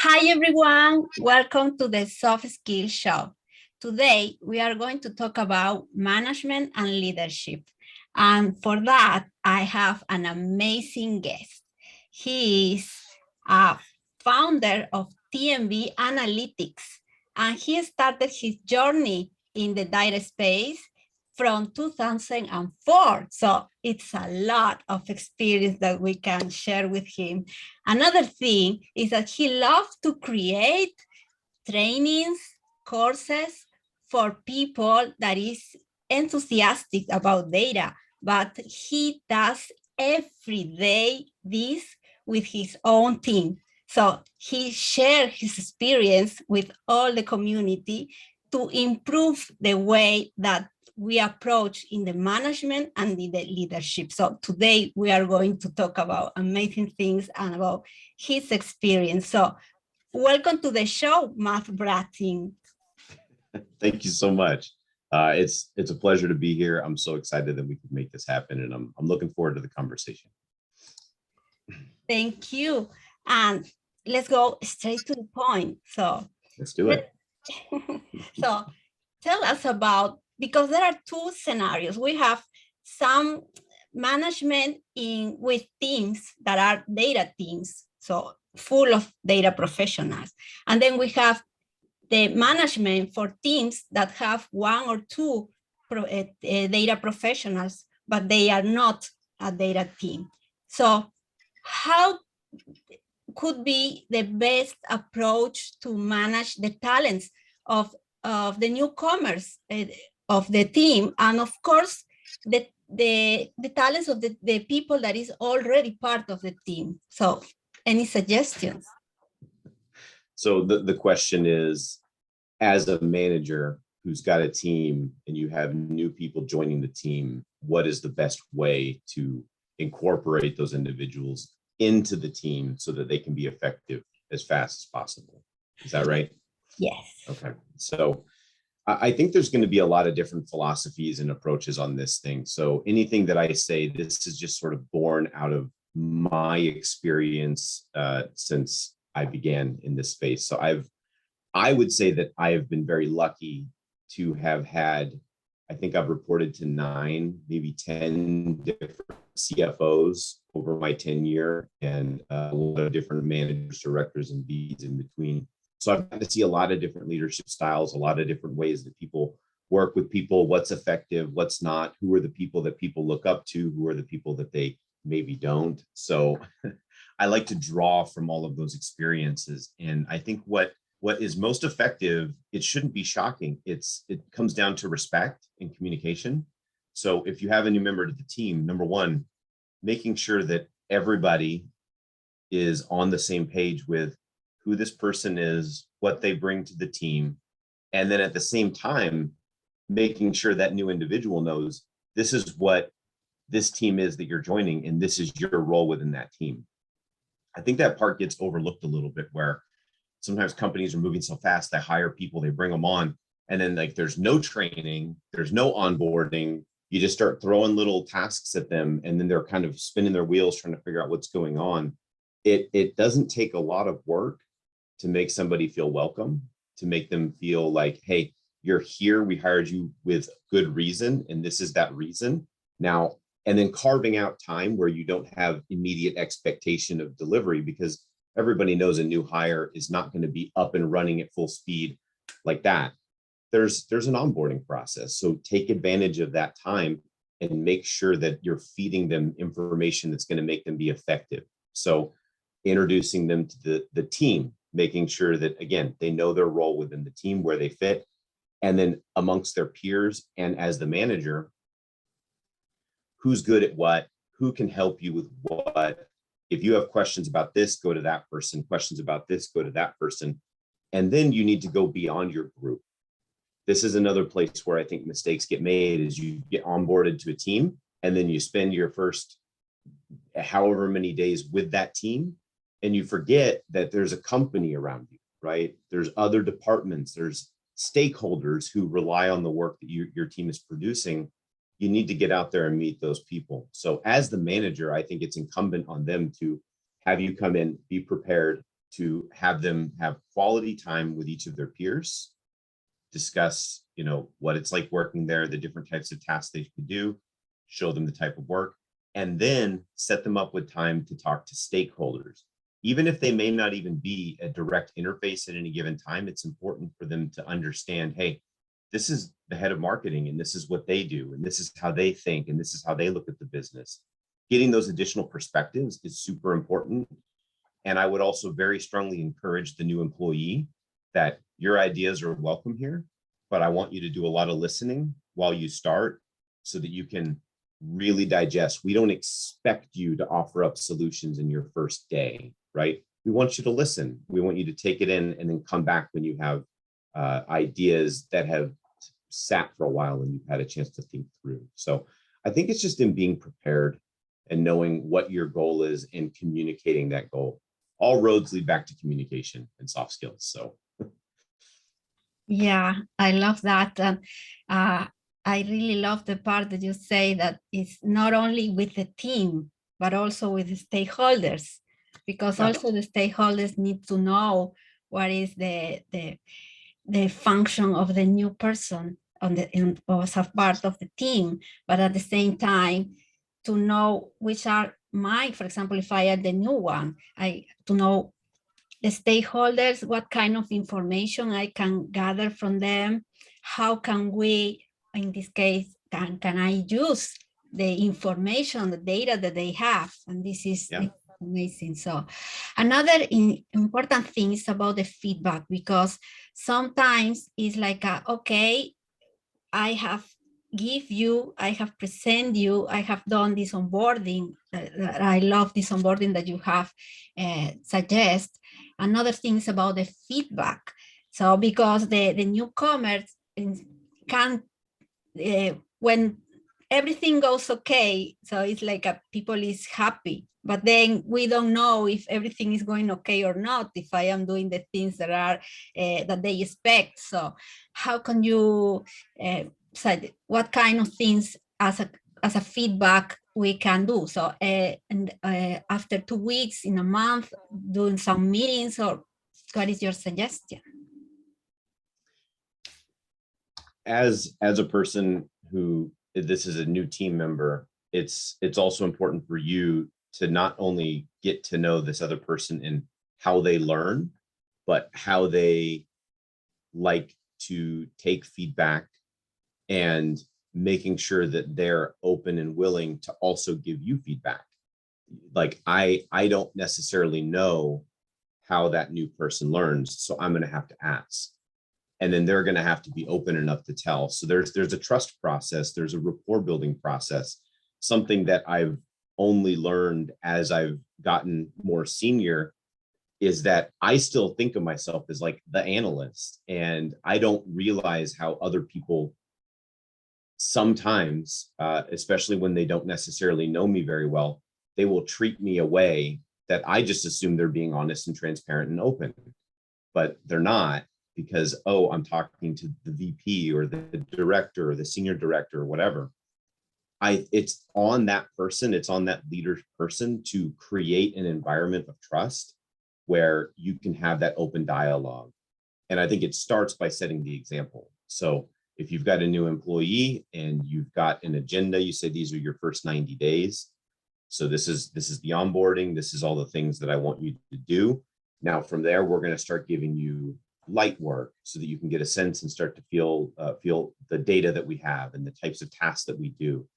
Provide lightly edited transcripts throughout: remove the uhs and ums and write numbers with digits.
Hi everyone, welcome to the Soft Skills Show. Today we are going to talk about management and leadership. And for that, I have an amazing guest. He is a founder of TMB Analytics, and he started his journey in the data space from 2004. So it's a lot of experience that we can share with him. Another thing is that he loves to create trainings, courses for people that is enthusiastic about data, but he does every day this with his own team. So he shares his experience with all the community to improve the way that we approach in the management and in the leadership. So today we are going to talk about amazing things and about his experience. So welcome to the show, Matt Brattin. Thank you so much. It's a pleasure to be here. I'm so excited that we could make this happen, and I'm looking forward to the conversation. Thank you. And let's go straight to the point. So let's do it. So tell us about, because there are two scenarios. We have some management with teams that are data teams, so full of data professionals. And then we have the management for teams that have one or two data professionals, but they are not a data team. So how could be the best approach to manage the talents of the newcomers of the team, and of course the talents of the people that is already part of the team? So any suggestions? So the question is, as a manager who's got a team and you have new people joining the team, what is the best way to incorporate those individuals into the team so that they can be effective as fast as possible? Is that right? Yes. Okay. So I think there's going to be a lot of different philosophies and approaches on this thing. So anything that I say, this is just sort of born out of my experience since I began in this space. So I would say that I have been very lucky to have had, I think I've reported to 9, maybe 10 different CFOs over my tenure, and a lot of different managers, directors, and VPs in between. So I've got to see a lot of different leadership styles, a lot of different ways that people work with people, what's effective, what's not, who are the people that people look up to, who are the people that they maybe don't. So I like to draw from all of those experiences. And I think what is most effective, it shouldn't be shocking. It comes down to respect and communication. So if you have a new member to the team, number one, making sure that everybody is on the same page with who this person is, what they bring to the team. And then at the same time, making sure that new individual knows this is what this team is that you're joining, and this is your role within that team. I think that part gets overlooked a little bit, where sometimes companies are moving so fast, they hire people, they bring them on, and then like there's no training, there's no onboarding. You just start throwing little tasks at them, and then they're kind of spinning their wheels trying to figure out what's going on. It doesn't take a lot of work to make somebody feel welcome, to make them feel like, hey, you're here, we hired you with good reason, and this is that reason. Now, and then carving out time where you don't have immediate expectation of delivery, because everybody knows a new hire is not going to be up and running at full speed like that. There's an onboarding process. So take advantage of that time and make sure that you're feeding them information that's going to make them be effective. So introducing them to the team, making sure that, again, they know their role within the team, where they fit, and then amongst their peers and as the manager, who's good at what, who can help you with what. If you have questions about this, go to that person. Questions about this, go to that person. And then you need to go beyond your group. This is another place where I think mistakes get made, is you get onboarded to a team, and then you spend your first however many days with that team, and you forget that there's a company around you, right? There's other departments, there's stakeholders who rely on the work that your team is producing. You need to get out there and meet those people. So as the manager, I think it's incumbent on them to have you come in, be prepared, to have them have quality time with each of their peers, discuss, what it's like working there, the different types of tasks they could do, show them the type of work, and then set them up with time to talk to stakeholders. Even if they may not even be a direct interface at any given time, it's important for them to understand, hey, this is the head of marketing and this is what they do and this is how they think and this is how they look at the business. Getting those additional perspectives is super important. And I would also very strongly encourage the new employee that your ideas are welcome here, but I want you to do a lot of listening while you start so that you can really digest. We don't expect you to offer up solutions in your first day, right? We want you to listen. We want you to take it in and then come back when you have ideas that have sat for a while and you've had a chance to think through. So I think it's just in being prepared and knowing what your goal is and communicating that goal. All roads lead back to communication and soft skills. So yeah, I love that. And I really love the part that you say that it's not only with the team, but also with the stakeholders, because also the stakeholders need to know what is the function of the new person as a part of the team, but at the same time, to know which are for example, if I am the new one, to know the stakeholders, what kind of information I can gather from them, how can we, in this case, can I use the information, the data that they have, and this is amazing. So another important thing is about the feedback, because sometimes it's like, okay, I have present you, I have done this onboarding. I love this onboarding that you have suggest. Another thing is about the feedback. So because the newcomers can, when everything goes okay, so it's like people is happy, but then we don't know if everything is going okay or not, if I am doing the things that are that they expect. So how can you say what kind of things as a feedback we can do? So after 2 weeks, in a month, doing some meetings, or what is your suggestion? As a person who, this is a new team member, it's also important for you to not only get to know this other person and how they learn, but how they like to take feedback, and making sure that they're open and willing to also give you feedback. Like I don't necessarily know how that new person learns, so I'm going to have to ask. And then they're going to have to be open enough to tell. So there's a trust process, there's a rapport building process, something that I've only learned as I've gotten more senior, is that I still think of myself as like the analyst, and I don't realize how other people sometimes, especially when they don't necessarily know me very well, they will treat me a way that I just assume they're being honest and transparent and open, but they're not, because, oh, I'm talking to the VP or the director or the senior director or whatever. It's on that person, it's on that leader person to create an environment of trust where you can have that open dialogue. And I think it starts by setting the example. So if you've got a new employee and you've got an agenda, you say these are your first 90 days. So this is the onboarding, this is all the things that I want you to do. Now from there, we're going to start giving you light work so that you can get a sense and start to feel the data that we have and the types of tasks that we do.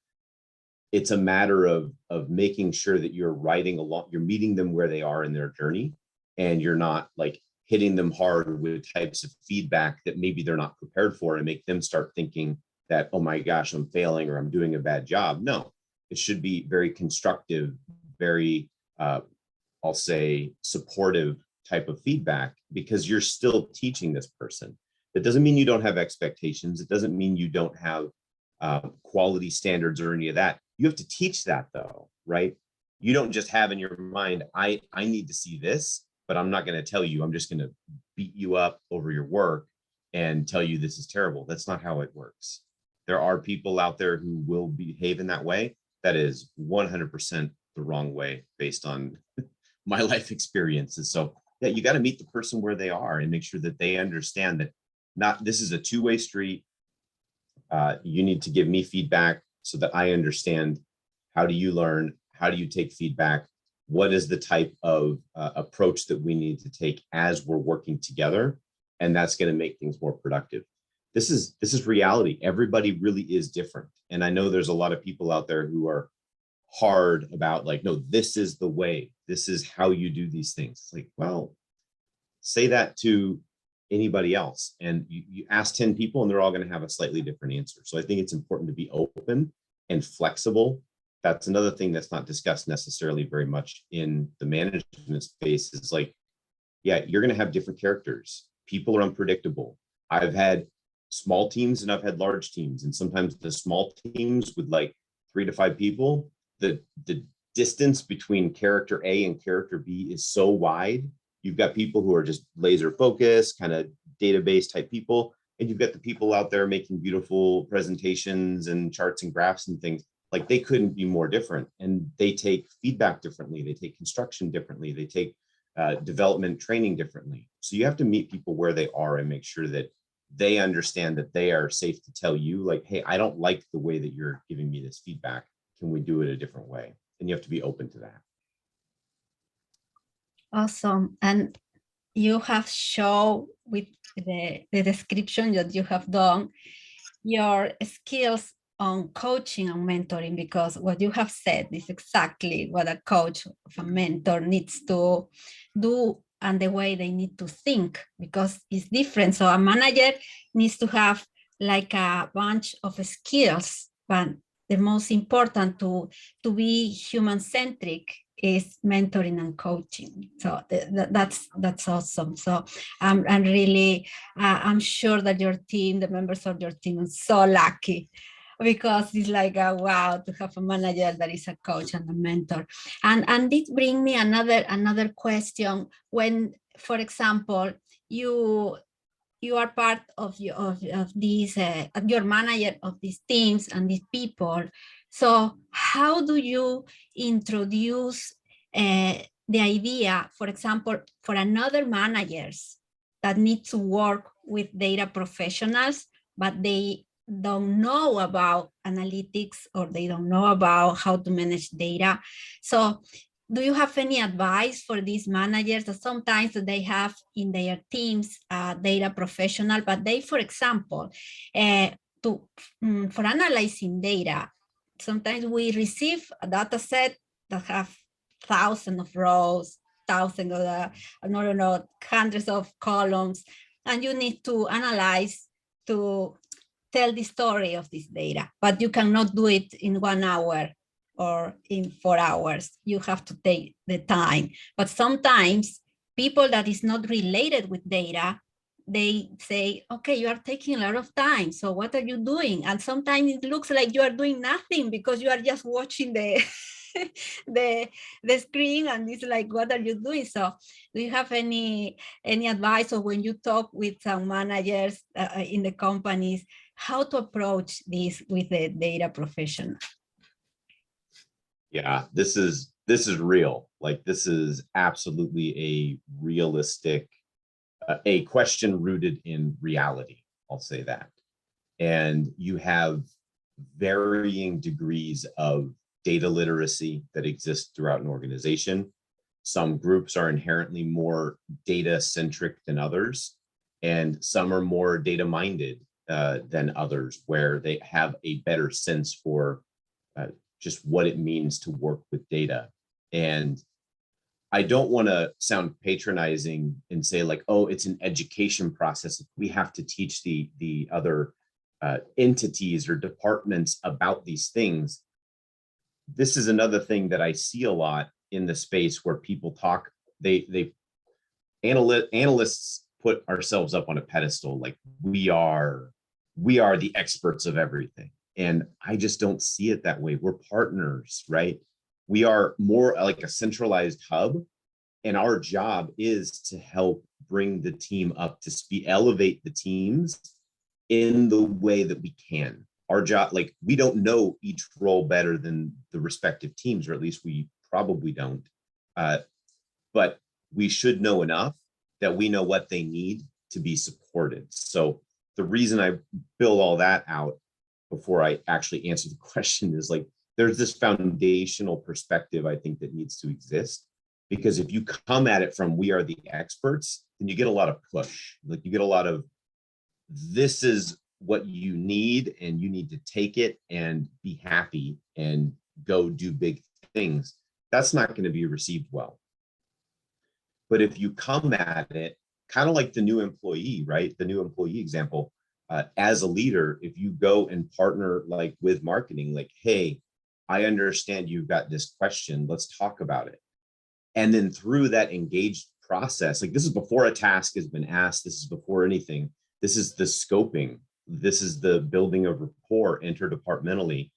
It's a matter of making sure that you're riding along, you're meeting them where they are in their journey, and you're not like hitting them hard with types of feedback that maybe they're not prepared for and make them start thinking that, oh my gosh, I'm failing or I'm doing a bad job. No, it should be very constructive, very, I'll say, supportive type of feedback, because you're still teaching this person. That doesn't mean you don't have expectations. It doesn't mean you don't have quality standards or any of that. You have to teach that though, right? You don't just have in your mind, I need to see this, but I'm not going to tell you, I'm just going to beat you up over your work and tell you this is terrible. That's not how it works. There are people out there who will behave in that way. That is 100% the wrong way based on my life experiences. So yeah, you got to meet the person where they are and make sure that they understand that this is a two-way street. You need to give me feedback so that I understand, how do you learn? How do you take feedback? What is the type of approach that we need to take as we're working together? And that's going to make things more productive. This is reality. Everybody really is different. And I know there's a lot of people out there who are hard about like, no, this is the way, this is how you do these things. It's like, well, say that to anybody else. And you ask 10 people and they're all going to have a slightly different answer. So I think it's important to be open and flexible. That's another thing that's not discussed necessarily very much in the management space is like, yeah, you're going to have different characters. People are unpredictable. I've had small teams and I've had large teams. And sometimes the small teams with like 3 to 5 people, the distance between character A and character B is so wide. You've got people who are just laser focused, kind of database type people. And you've got the people out there making beautiful presentations and charts and graphs and things. Like they couldn't be more different. And they take feedback differently. They take construction differently. They take development training differently. So you have to meet people where they are and make sure that they understand that they are safe to tell you like, hey, I don't like the way that you're giving me this feedback. Can we do it a different way? And you have to be open to that. Awesome. And you have shown with the description that you have done your skills on coaching and mentoring, because what you have said is exactly what a coach of a mentor needs to do and the way they need to think, because it's different. So a manager needs to have like a bunch of skills, but the most important to be human-centric is mentoring and coaching. So that's awesome. So I'm really, I'm sure that your team, the members of your team, are so lucky, because it's like wow, to have a manager that is a coach and a mentor. And this brings me another question. When, for example, you are part of these, your manager of these teams and these people. So how do you introduce the idea, for example, for another managers that need to work with data professionals, but they don't know about analytics or they don't know about how to manage data? So do you have any advice for these managers that sometimes they have in their teams data professional, but they, for example, for analyzing data, sometimes we receive a data set that have thousands of rows, thousands of, I don't know, hundreds of columns, and you need to analyze to tell the story of this data, but you cannot do it in 1 hour or in 4 hours. You have to take the time. But sometimes people that is not related with data, they say, okay, you are taking a lot of time. So what are you doing? And sometimes it looks like you are doing nothing because you are just watching the the screen, and it's like, what are you doing? So do you have any advice, or when you talk with some managers in the companies, how to approach this with the data professional? Yeah, this is real. Like this is absolutely a realistic, a question rooted in reality. I'll say that. And you have varying degrees of data literacy that exist throughout an organization. Some groups are inherently more data centric than others, and some are more data minded than others, where they have a better sense for just what it means to work with data. And I don't want to sound patronizing and say like, oh, it's an education process. We have to teach the other entities or departments about these things. This is another thing that I see a lot in the space where people talk, analysts put ourselves up on a pedestal, like we are the experts of everything. And I just don't see it that way. We're partners, right? We are more like a centralized hub, and our job is to help bring the team up to speed, elevate the teams in the way that we can. Our job, like we don't know each role better than the respective teams, or at least we probably don't. But we should know enough that we know what they need to be supported. So the reason I build all that out before I actually answer the question is like, there's this foundational perspective I think that needs to exist. Because if you come at it from we are the experts, then you get a lot of push. Like you get a lot of, this is what you need and you need to take it and be happy and go do big things. That's not going to be received well. But if you come at it kind of like the new employee, right? The new employee example, as a leader, if you go and partner like with marketing, like, hey, I understand you've got this question, let's talk about it. And then through that engaged process, like this is before a task has been asked, this is before anything, this is the scoping, this is the building of rapport interdepartmentally,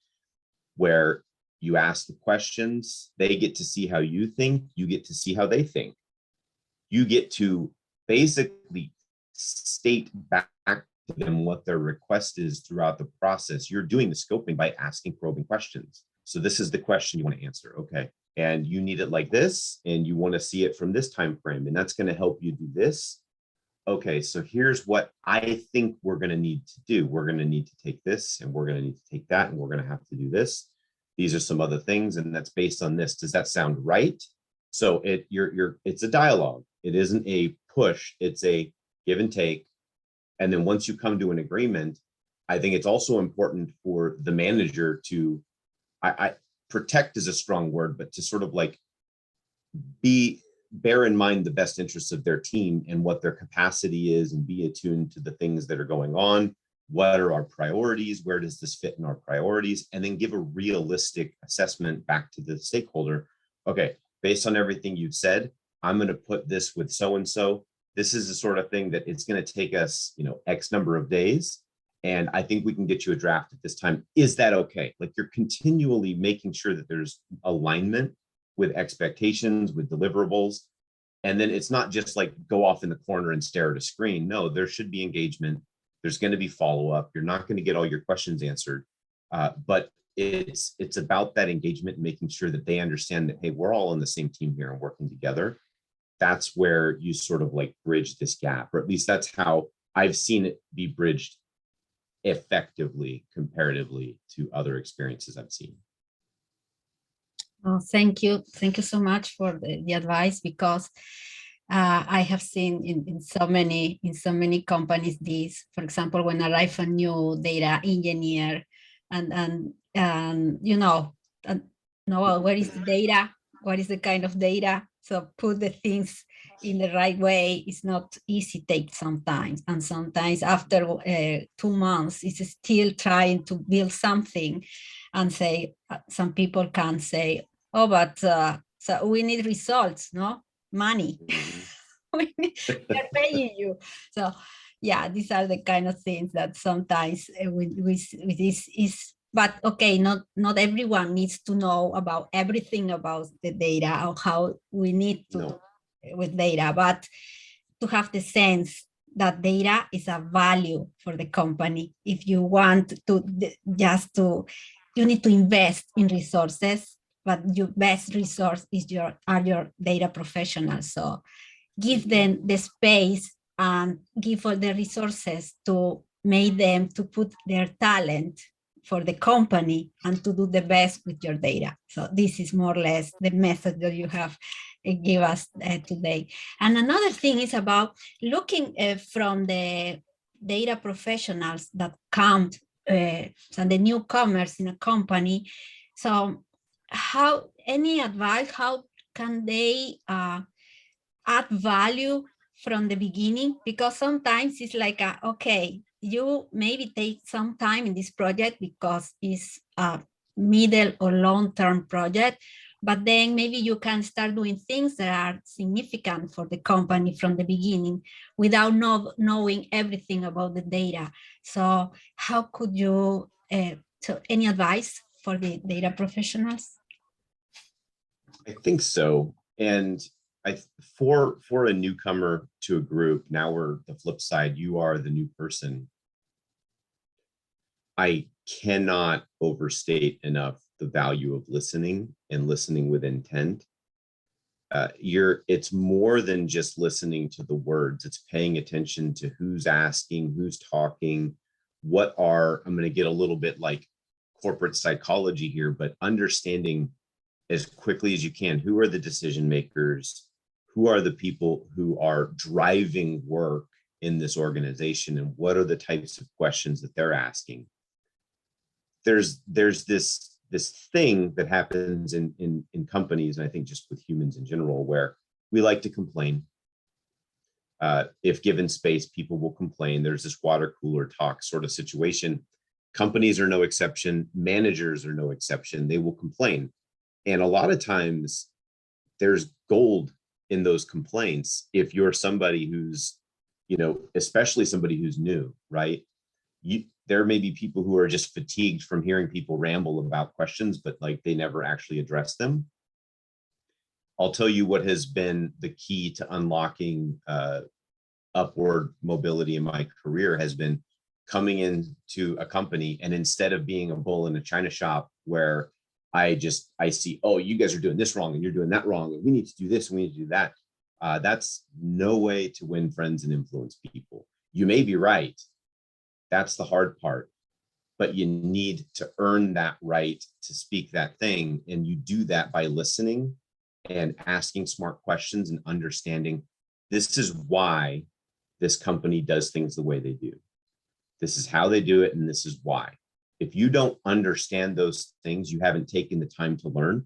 where you ask the questions, they get to see how you think, you get to see how they think. You get to basically state back to them what their request is throughout the process. You're doing the scoping by asking probing questions. So this is the question you want to answer. Okay. And you need it like this, and you want to see it from this time frame, and that's going to help you do this. Okay, so here's what I think we're going to need to do. We're going to need to take this, and we're going to need to take that, and we're going to have to do this. These are some other things, and that's based on this. Does that sound right? So it's a dialogue. It isn't a push. It's a give and take. And then once you come to an agreement, I think it's also important for the manager to, I protect is a strong word, but to sort of like bear in mind the best interests of their team and what their capacity is, and be attuned to the things that are going on. What are our priorities? Where does this fit in our priorities? And then give a realistic assessment back to the stakeholder. Okay, based on everything you've said, I'm going to put this with so-and-so. This is the sort of thing that it's going to take us, X number of days. And I think we can get you a draft at this time. Is that okay? Like you're continually making sure that there's alignment with expectations, with deliverables. And then it's not just like go off in the corner and stare at a screen. No, there should be engagement. There's going to be follow-up. You're not going to get all your questions answered. But it's about that engagement and making sure that they understand that, hey, we're all on the same team here and working together. That's where you sort of like bridge this gap, or at least that's how I've seen it be bridged effectively comparatively to other experiences I've seen. Oh, thank you. Thank you so much for the advice, because I have seen in so many companies this, for example, when arrive a new data engineer and where is the data? What is the kind of data? So put the things in the right way. It's not easy, take sometimes. And sometimes after 2 months, it's still trying to build something and say, some people can say, oh, but so we need results, no? Money. We're paying you. So yeah, these are the kind of things that sometimes with this is, but okay, not everyone needs to know about everything about the data or how we need to do with data, but to have the sense that data is a value for the company. If you want to you need to invest in resources, but your best resource is your data professionals. So give them the space and give all the resources to make them to put their talent for the company and to do the best with your data. So this is more or less the method that you have give us today. And another thing is about looking from the data professionals that come and the newcomers in a company. So how, any advice, how can they add value from the beginning? Because sometimes it's like, okay, you maybe take some time in this project because it's a middle or long-term project, but then maybe you can start doing things that are significant for the company from the beginning without knowing everything about the data. So how could you, so any advice for the data professionals? I think so. And for a newcomer to a group, now we're the flip side, you are the new person. I cannot overstate enough the value of listening and listening with intent. it's more than just listening to the words. It's paying attention to who's asking, who's talking, I'm going to get a little bit like corporate psychology here, but understanding as quickly as you can, who are the decision makers, who are the people who are driving work in this organization, and what are the types of questions that they're asking. There's this thing that happens in companies, and I think just with humans in general, where we like to complain. If given space, people will complain. There's this water cooler talk sort of situation. Companies are no exception. Managers are no exception. They will complain. And a lot of times there's gold in those complaints if you're somebody who's, especially somebody who's new, right? There may be people who are just fatigued from hearing people ramble about questions, but like they never actually address them. I'll tell you what has been the key to unlocking upward mobility in my career has been coming into a company, and instead of being a bull in a china shop where I see, oh, you guys are doing this wrong and you're doing that wrong, and we need to do this and we need to do that. That's no way to win friends and influence people. You may be right. That's the hard part, but you need to earn that right to speak that thing. And you do that by listening and asking smart questions and understanding this is why this company does things the way they do. This is how they do it, and this is why. If you don't understand those things, you haven't taken the time to learn,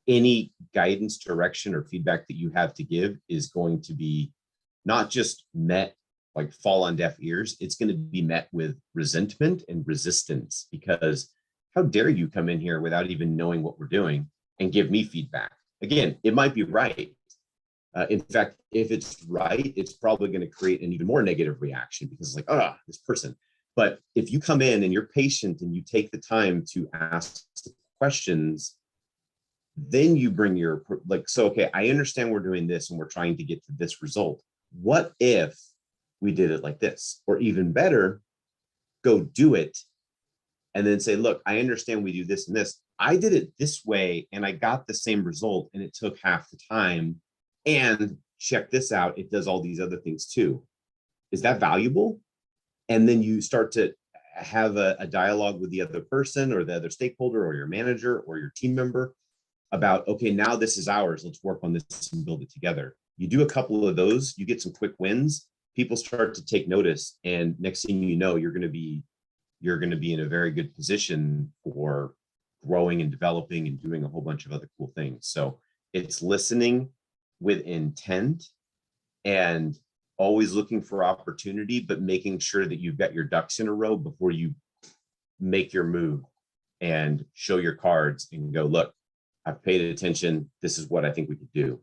any guidance, direction, or feedback that you have to give is going to be not just met, like fall on deaf ears. It's going to be met with resentment and resistance, because how dare you come in here without even knowing what we're doing and give me feedback? Again, it might be right. In fact, if it's right, it's probably going to create an even more negative reaction, because it's like, this person. But if you come in and you're patient and you take the time to ask the questions, then you bring your, okay, I understand we're doing this and we're trying to get to this result. What if we did it like this? Or even better, go do it and then say, look, I understand we do this and this. I did it this way and I got the same result and it took half the time. And check this out, it does all these other things too. Is that valuable? And then you start to have a dialogue with the other person or the other stakeholder or your manager or your team member about, okay, now this is ours. Let's work on this and build it together. You do a couple of those, you get some quick wins, people start to take notice. And next thing you know, you're going to be in a very good position for growing and developing and doing a whole bunch of other cool things. So it's listening with intent and always looking for opportunity, but making sure that you've got your ducks in a row before you make your move and show your cards and go, look, I've paid attention. This is what I think we could do.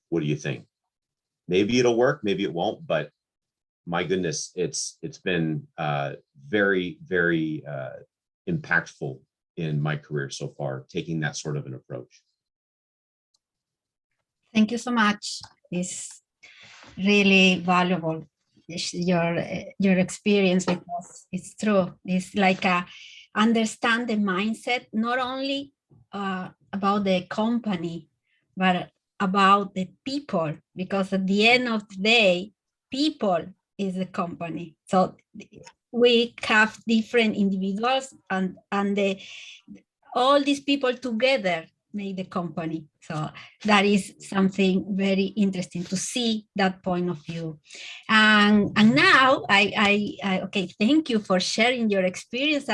What do you think? Maybe it'll work, maybe it won't, but my goodness, it's been very, very impactful in my career so far, taking that sort of an approach. Thank you so much. It's really valuable, your experience, because it's true. It's like understand the mindset, not only about the company, but about the people, because at the end of the day, people is the company. So we have different individuals and all these people together make the company. So that is something very interesting to see that point of view. And now okay, thank you for sharing your experience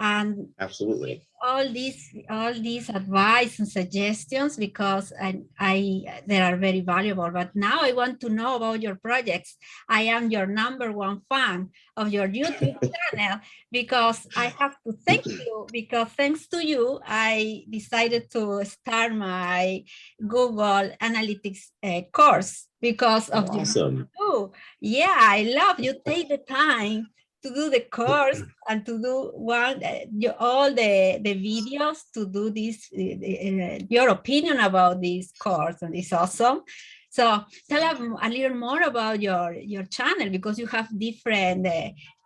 and absolutely all these advice and suggestions, because they are very valuable. But now I want to know about your projects. I am your #1 fan of your YouTube channel, because I have to thank you, because thanks to you, I decided to start my Google Analytics course because of awesome. you. Yeah, I love you. Take the time to do the course and to do all the videos to do this, your opinion about this course, and it's awesome. So tell us a little more about your channel, because you have different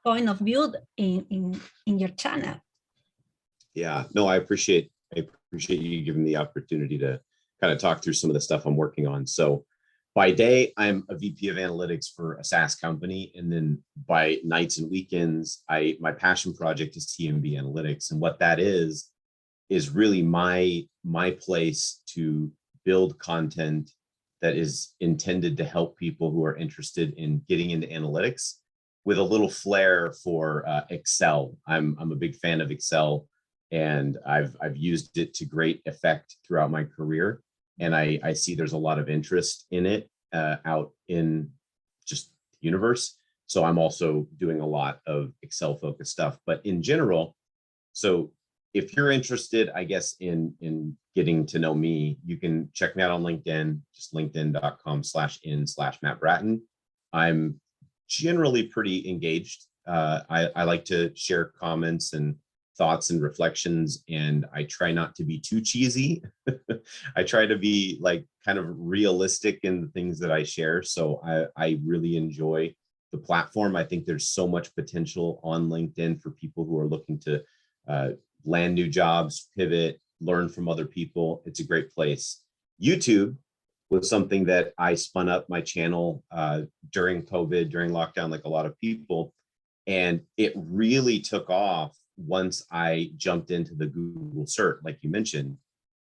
point of view in your channel. Yeah, no, I appreciate you giving me the opportunity to kind of talk through some of the stuff I'm working on. So by day, I'm a VP of analytics for a SaaS company. And then by nights and weekends, my passion project is TMB Analytics. And what that is really my place to build content that is intended to help people who are interested in getting into analytics with a little flair for Excel. I'm a big fan of Excel, and I've used it to great effect throughout my career. And I see there's a lot of interest in it out in just the universe. So I'm also doing a lot of Excel focused stuff. But in general, so if you're interested, I guess, in getting to know me, you can check me out on LinkedIn, just linkedin.com/in/Matt Brattin. I'm generally pretty engaged. I like to share comments and thoughts and reflections, and I try not to be too cheesy. I try to be like kind of realistic in the things that I share. So I really enjoy the platform. I think there's so much potential on LinkedIn for people who are looking to land new jobs, pivot, learn from other people. It's a great place. YouTube was something that I spun up my channel during COVID, during lockdown, like a lot of people. And it really took off once I jumped into the Google cert, like you mentioned.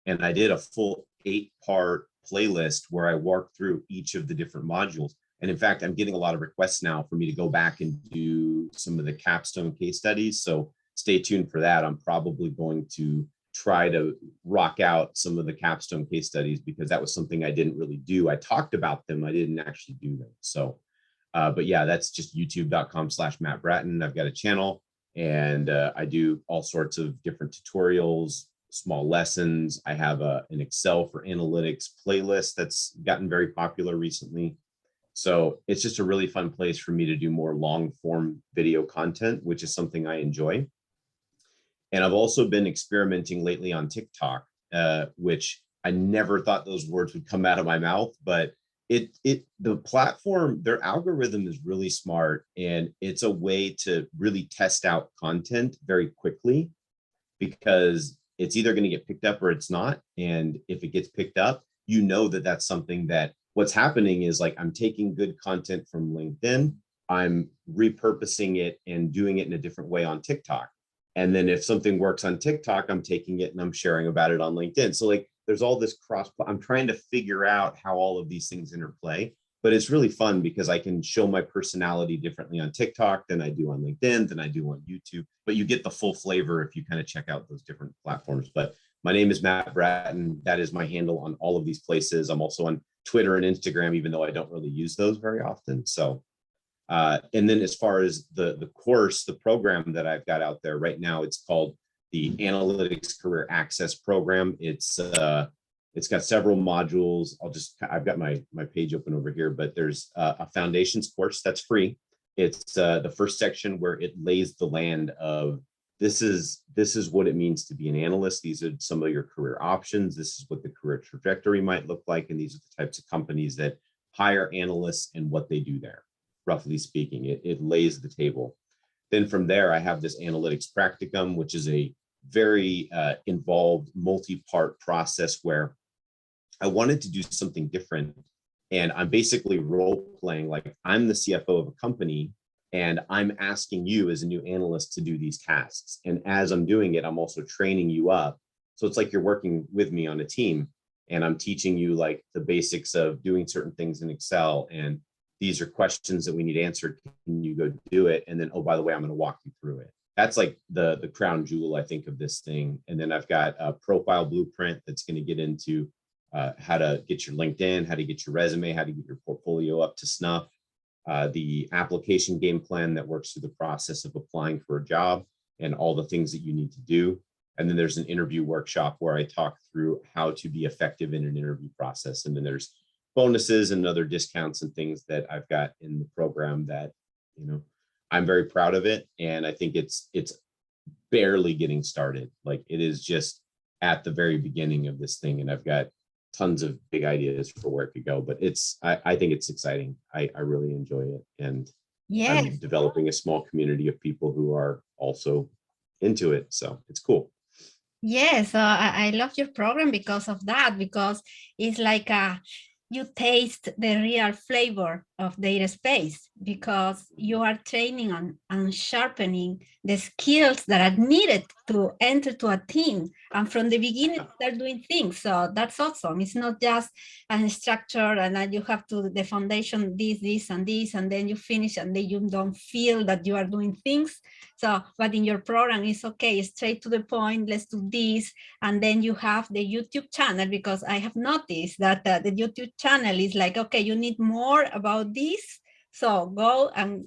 And I did a full 8-part playlist where I worked through each of the different modules. And in fact, I'm getting a lot of requests now for me to go back and do some of the capstone case studies. So stay tuned for that. I'm probably going to try to rock out some of the capstone case studies because that was something I didn't really do. I talked about them, I didn't actually do them. So, but yeah, that's just youtube.com/Matt Brattin. I've got a channel, and I do all sorts of different tutorials, small lessons. I have an Excel for analytics playlist that's gotten very popular recently. So it's just a really fun place for me to do more long form video content, which is something I enjoy. And I've also been experimenting lately on TikTok, which I never thought those words would come out of my mouth, but the platform, their algorithm is really smart, and it's a way to really test out content very quickly because it's either going to get picked up or it's not. And if it gets picked up, you know that that's something that what's happening is like I'm taking good content from LinkedIn, I'm repurposing it and doing it in a different way on TikTok. And then if something works on TikTok, I'm taking it and I'm sharing about it on LinkedIn. So like there's all this I'm trying to figure out how all of these things interplay, but it's really fun because I can show my personality differently on TikTok than I do on LinkedIn, than I do on YouTube. But you get the full flavor if you kind of check out those different platforms. But my name is Matt Brattin. That is my handle on all of these places. I'm also on Twitter and Instagram, even though I don't really use those very often. So and then as far as the course, the program that I've got out there right now, it's called the Analytics Career Access Program. It's got several modules. I've got my page open over here, but there's a foundations course that's free. It's the first section where it lays the land of this is what it means to be an analyst. These are some of your career options. This is what the career trajectory might look like. And these are the types of companies that hire analysts and what they do there. Roughly speaking, it lays the table. Then from there, I have this analytics practicum, which is a very involved multi-part process where I wanted to do something different. And I'm basically role playing like I'm the CFO of a company and I'm asking you as a new analyst to do these tasks. And as I'm doing it, I'm also training you up. So it's like you're working with me on a team and I'm teaching you like the basics of doing certain things in Excel, and these are questions that we need answered. Can you go do it? And then, oh, by the way, I'm going to walk you through it. That's like the crown jewel, I think, of this thing. And then I've got a profile blueprint that's going to get into how to get your LinkedIn, how to get your resume, how to get your portfolio up to snuff, the application game plan that works through the process of applying for a job and all the things that you need to do. And then there's an interview workshop where I talk through how to be effective in an interview process. And then there's bonuses and other discounts and things that I've got in the program that, I'm very proud of it. And I think it's barely getting started. Like it is just at the very beginning of this thing. And I've got tons of big ideas for where it could go, but I think it's exciting. I really enjoy it. And Yes. I'm developing a small community of people who are also into it. So it's cool. Yes, I love your program because of that, because it's like you taste the real flavor of data space, because you are training on and sharpening the skills that are needed to enter to a team. And from the beginning, start doing things. So that's awesome. It's not just a structure and then you have to the foundation, this, and then you finish and then you don't feel that you are doing things. So, but in your program, it's okay, straight to the point, let's do this. And then you have the YouTube channel, because I have noticed that the YouTube channel is like, okay, you need more about this. So go and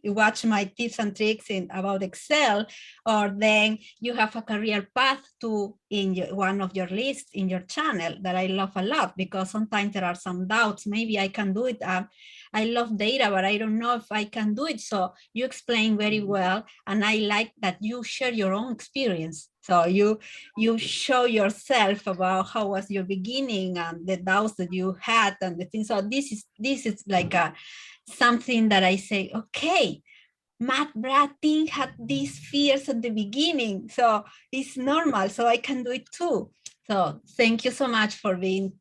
watch my tips and tricks about Excel, or then you have a career path to in one of your lists in your channel that I love a lot, because sometimes there are some doubts. Maybe I can do it. I love data, but I don't know if I can do it. So you explain very well. And I like that you share your own experience. So you show yourself about how was your beginning and the doubts that you had and the things. So this is like something that I say, okay, Matt Brattin had these fears at the beginning. So it's normal. So I can do it too. So thank you so much for being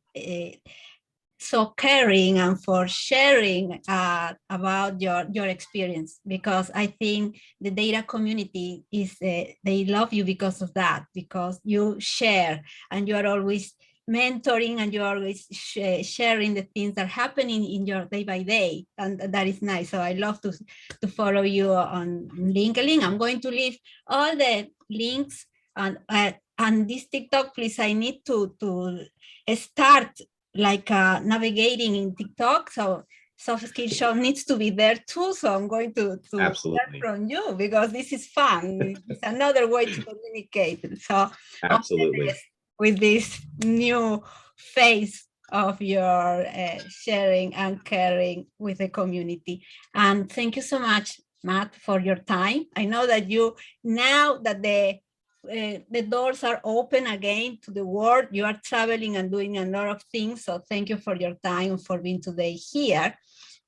so caring and for sharing about your experience, because I think the data community is they love you because of that, because you share and you are always mentoring and you're always sharing the things that are happening in your day by day, and that is nice. So I love to follow you on LinkedIn. I'm going to leave all the links and this TikTok, please. I need to start like navigating in TikTok. So soft skill show needs to be there too. So I'm going to learn Absolutely. from you, because this is fun. It's another way to communicate. So all the Absolutely. best with this new phase of your sharing and caring with the community. And thank you so much, Matt, for your time. I know that you, now that the doors are open again to the world, you are traveling and doing a lot of things. So thank you for your time, for being today here.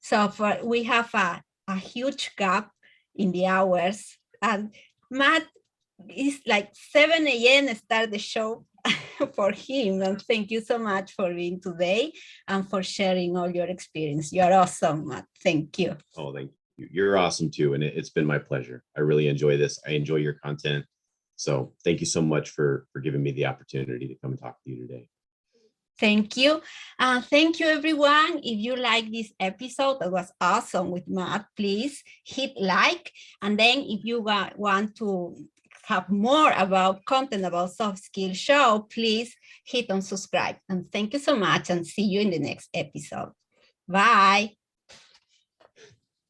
So we have a huge gap in the hours. And Matt, it's like 7 a.m. start the show for him. And thank you so much for being today and for sharing all your experience. You're awesome, Matt. Thank you. Oh, thank you. You're awesome too. And it's been my pleasure. I really enjoy this. I enjoy your content. So thank you so much for giving me the opportunity to come and talk to you today. Thank you. Thank you, everyone. If you like this episode, that was awesome with Matt, please hit like. And then if you want to have more about content about soft skill show, please hit on subscribe. And thank you so much, and see you in the next episode. Bye.